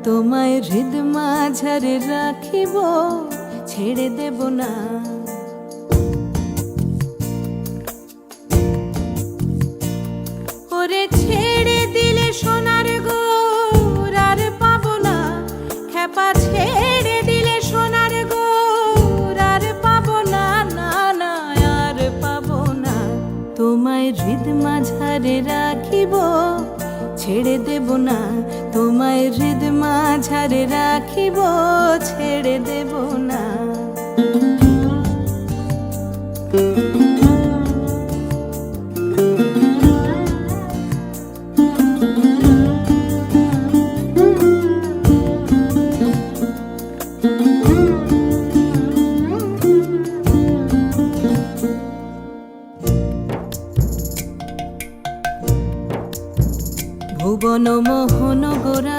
তোমায় হৃদ মাঝারে রাখিব, ছেড়ে দেব না। ওরে ছেড়ে দিলে সোনার গোর আর পাবো না, খেপা ছেড়ে দিলে সোনার গোর আর পাবো না, না না আর পাবো না। তোমায় হৃদ মাঝারে রাখিব, ছেড়ে দেব না। তোমায় হৃদ মাঝারে রাখিব, ছেড়ে দেব না। ভুবন মোহন গোরা